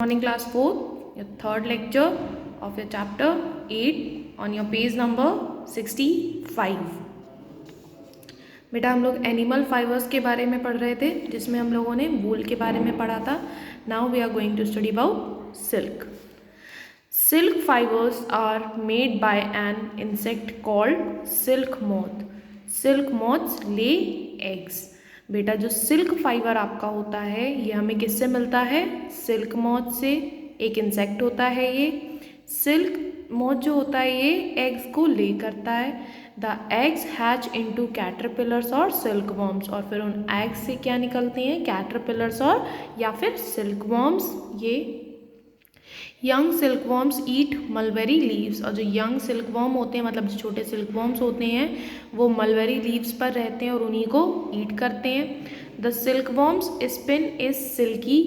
Morning class 4, your third lecture of your chapter 8 on your page number 65. बेटा हम लोग animal fibres के बारे में पढ़ रहे थे जिसमें हम लोगों ने वूल के बारे में पढ़ा था. Now we are going to study about silk. Silk fibers are made by an insect called silk moth. Silk moths lay eggs. बेटा जो सिल्क फाइबर आपका होता है ये हमें किससे मिलता है? सिल्क मॉथ से. एक इंसेक्ट होता है ये. सिल्क मॉथ जो होता है ये एग्स को ले करता है. The eggs hatch into caterpillars और सिल्क वॉर्म्स. और फिर उन एग्स से क्या निकलते हैं? कैटरपिलर्स और या फिर सिल्क वॉर्म्स. ये यंग सिल्क वॉर्म्स ईट मलबेरी लीव्स. और जो यंग सिल्क वॉर्म होते हैं मतलब जो छोटे सिल्क वॉर्म्स होते हैं वो मलबेरी लीव्स पर रहते हैं और उन्हीं को ईट करते हैं. The silk worms spin is silky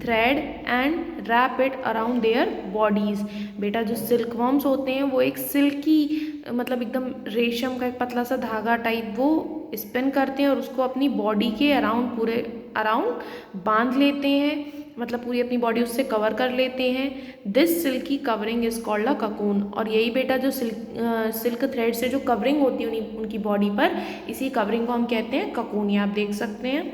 thread and wrap it around their bodies. बेटा जो सिल्क वॉर्म्स होते हैं वो एक सिल्की मतलब एकदम रेशम का एक पतला सा धागा टाइप वो स्पिन करते हैं और उसको अपनी बॉडी के अराउंड पूरे अराउंड बांध लेते हैं. मतलब पूरी अपनी बॉडी उससे कवर कर लेते हैं. This silky covering is called a cocoon. और यही बेटा जो सिल्क थ्रेड से जो कवरिंग होती है उनकी बॉडी पर, इसी कवरिंग को हम कहते हैं ककून. ये आप देख सकते हैं.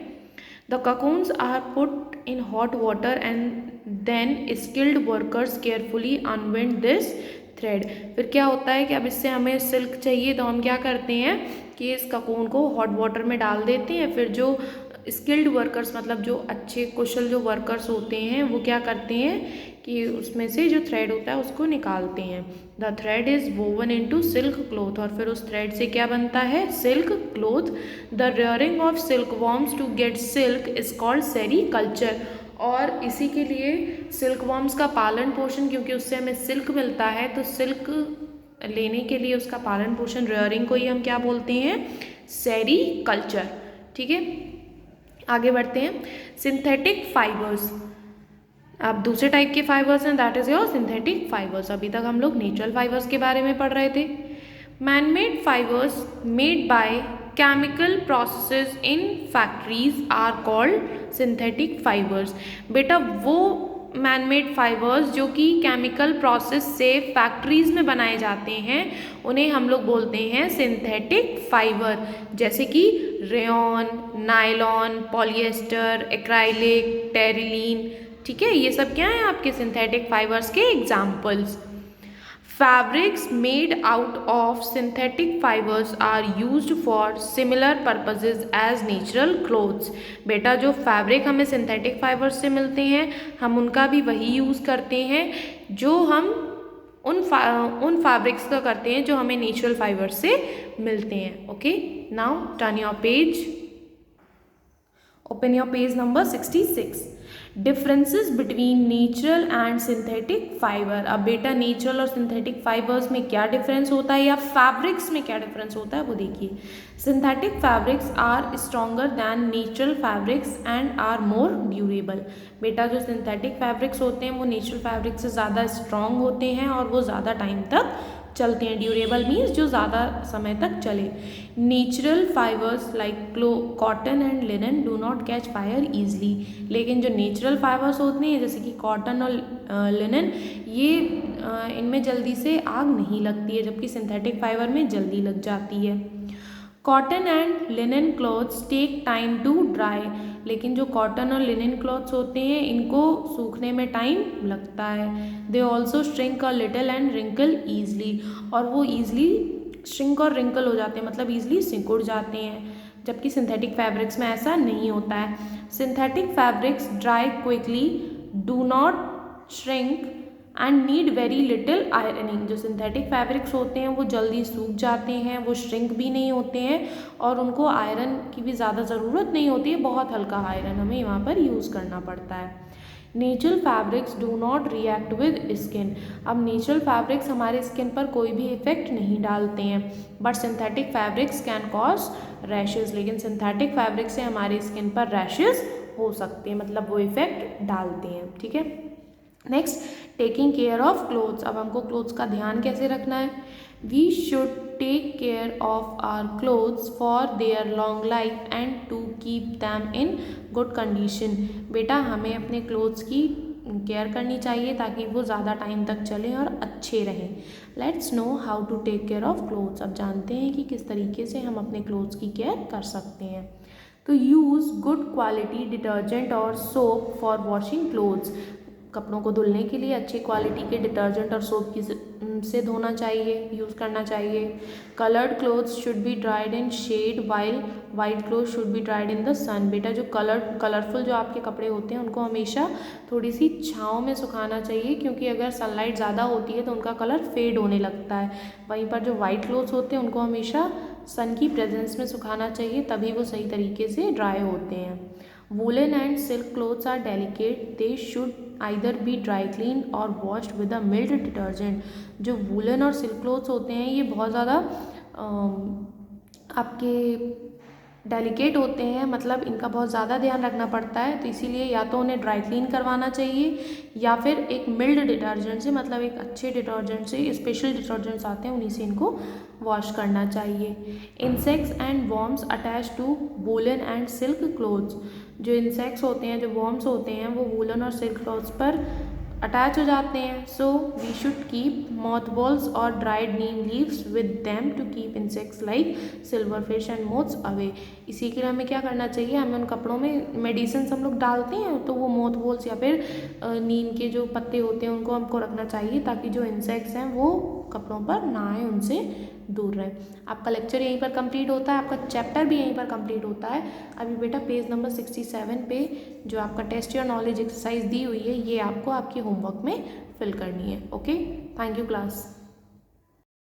The cocoons are put in hot water and then skilled workers carefully unwind this thread. फिर क्या होता है कि अब इससे हमें सिल्क चाहिए तो हम क्या करते हैं कि इस ककून को हॉट वाटर में डाल देते हैं. फिर जो स्किल्ड वर्कर्स मतलब जो अच्छे कुशल जो वर्कर्स होते हैं वो क्या करते हैं कि उसमें से जो थ्रेड होता है उसको निकालते हैं. The thread is woven into silk cloth. और फिर उस थ्रेड से क्या बनता है? Silk cloth. The rearing of silk worms to get silk is called sericulture. और इसी के लिए सिल्क वॉर्म्स का पालन पोषण, क्योंकि उससे हमें सिल्क मिलता है तो सिल्क लेने के लिए उसका पालन पोषण रेयरिंग को ही हम क्या बोलते हैं? सेरीकल्चर. ठीक है, आगे बढ़ते हैं. Synthetic fibres. अब दूसरे टाइप के फाइबर्स हैं, that is your synthetic fibres. अभी तक हम लोग नेचुरल फाइबर्स के बारे में पढ़ रहे थे. Manmade fibres made by chemical processes in factories are called synthetic fibres. बेटा वो मैनमेड फाइबर्स जो कि केमिकल प्रोसेस से फैक्ट्रीज में बनाए जाते हैं उन्हें हम लोग बोलते हैं सिंथेटिक फाइबर. जैसे कि rayon, nylon, polyester, acrylic, terylene. ठीक है, ये सब क्या है आपके सिंथेटिक फाइबर्स के examples. Fabrics made out of synthetic fibers are used for similar purposes as natural clothes. बेटा जो फैब्रिक हमें सिंथेटिक फाइबर्स से मिलते हैं हम उनका भी वही यूज़ करते हैं जो हम उन फैब्रिक्स का करते हैं जो हमें नेचुरल फाइबर्स से मिलते हैं. Okay, now turn your page. Open your page number 66. Differences between natural and synthetic fibre. अब बेटा नेचुरल और सिंथेटिक फाइबर्स में क्या डिफरेंस होता है या फैब्रिक्स में क्या डिफरेंस होता है वो देखिए. Synthetic fabrics are stronger than natural fabrics and are more durable. बेटा जो सिंथेटिक फैब्रिक्स होते हैं वो नेचुरल फैब्रिक से ज़्यादा स्ट्रॉन्ग होते हैं और वो ज़्यादा टाइम तक चलते हैं. ड्यूरेबल मीन्स जो ज़्यादा समय तक चले. Natural fibres like cotton and linen do not catch fire easily. लेकिन जो नेचुरल फाइबर्स होते हैं जैसे कि कॉटन और लिनन ये इनमें जल्दी से आग नहीं लगती है, जबकि सिंथेटिक फाइबर में जल्दी लग जाती है. Cotton and linen clothes take time to dry. लेकिन जो कॉटन और लिनन क्लॉथ्स होते हैं इनको सूखने में टाइम लगता है. They also shrink a little and wrinkle easily. और वो ईजली श्रिंक और रिंकल हो जाते हैं मतलब ईजली सिकुड़ जाते हैं, जबकि सिंथेटिक फैब्रिक्स में ऐसा नहीं होता है. Synthetic fabrics dry quickly, do not shrink and need very little ironing. जो सिंथेटिक फैब्रिक्स होते हैं वो जल्दी सूख जाते हैं, वो श्रिंक भी नहीं होते हैं और उनको आयरन की भी ज़्यादा ज़रूरत नहीं होती है. बहुत हल्का आयरन हमें वहाँ पर यूज़ करना पड़ता है. Natural fabrics do not react with skin. अब नेचुरल फैब्रिक्स हमारे स्किन पर कोई भी इफेक्ट नहीं डालते हैं, but synthetic fabrics can cause rashes. लेकिन सिंथेटिक फैब्रिक से हमारी स्किन पर रैशेज हो सकते हैं मतलब वो इफेक्ट डालते हैं. ठीक है, next taking care of clothes. अब हमको क्लोथ्स का ध्यान कैसे रखना है? We should take care of our clothes for their long life and to keep them in good condition. बेटा हमें अपने क्लोथ्स की केयर करनी चाहिए ताकि वो ज़्यादा टाइम तक चलें और अच्छे रहें। Let's know how to take care of clothes. अब जानते हैं कि किस तरीके से हम अपने क्लोथ्स की केयर कर सकते हैं। तो यूज़ गुड क्वालिटी डिटर्जेंट और सोप फॉर वॉशिंग क्लोथ्स। कपड़ों को धुलने के लिए अच्छी क्वालिटी के डिटर्जेंट और सोप की से धोना चाहिए, यूज़ करना चाहिए। Coloured clothes should be dried in shade while white cloth should be dried in the sun. बेटा जो कलरफुल जो आपके कपड़े होते हैं उनको हमेशा थोड़ी सी छाँव में सुखाना चाहिए, क्योंकि अगर सनलाइट ज़्यादा होती है तो उनका कलर फेड होने लगता है। वहीं पर जो वाइट क्लोथ्स होते हैं उनको हमेशा सन की प्रेजेंस में सुखाना चाहिए, तभी वो सही तरीके से ड्राई होते हैं। Woollen and silk clothes are delicate, they should either be dry clean और washed with a mild detergent. जो वूलन और सिल्क क्लोथ्स होते हैं ये बहुत ज़्यादा आपके डेलिकेट होते हैं, मतलब इनका बहुत ज़्यादा ध्यान रखना पड़ता है, तो इसीलिए या तो उन्हें ड्राई क्लीन करवाना चाहिए या फिर एक मिल्ड डिटर्जेंट से, मतलब एक अच्छे डिटर्जेंट से, स्पेशल डिटर्जेंट्स आते हैं उन्हीं से इनको वॉश करना चाहिए। Insects and worms attach to woollen and silk clothes. जो इंसेक्ट्स होते हैं, जो वॉर्म्स होते हैं, वो वूलन और सिल्क क्लोथ्स पर अटैच हो जाते हैं। So we should keep mothballs और dried neem leaves with them to keep insects like silverfish and moths away. इसी के लिए हमें क्या करना चाहिए, हमें उन कपड़ों में मेडिसिन हम लोग डालते हैं तो वो मॉथबॉल्स या फिर नीम के जो पत्ते होते हैं उनको हमको रखना चाहिए, ताकि जो इंसेक्ट्स हैं वो कपड़ों पर ना आए, उनसे दूर रहें। आपका लेक्चर यहीं पर कंप्लीट होता है, आपका चैप्टर भी यहीं पर कंप्लीट होता है। अभी बेटा पेज नंबर 67 पे जो आपका टेस्ट या नॉलेज एक्सरसाइज दी हुई है ये आपको आपके होमवर्क में फिल करनी है। Okay, thank you class.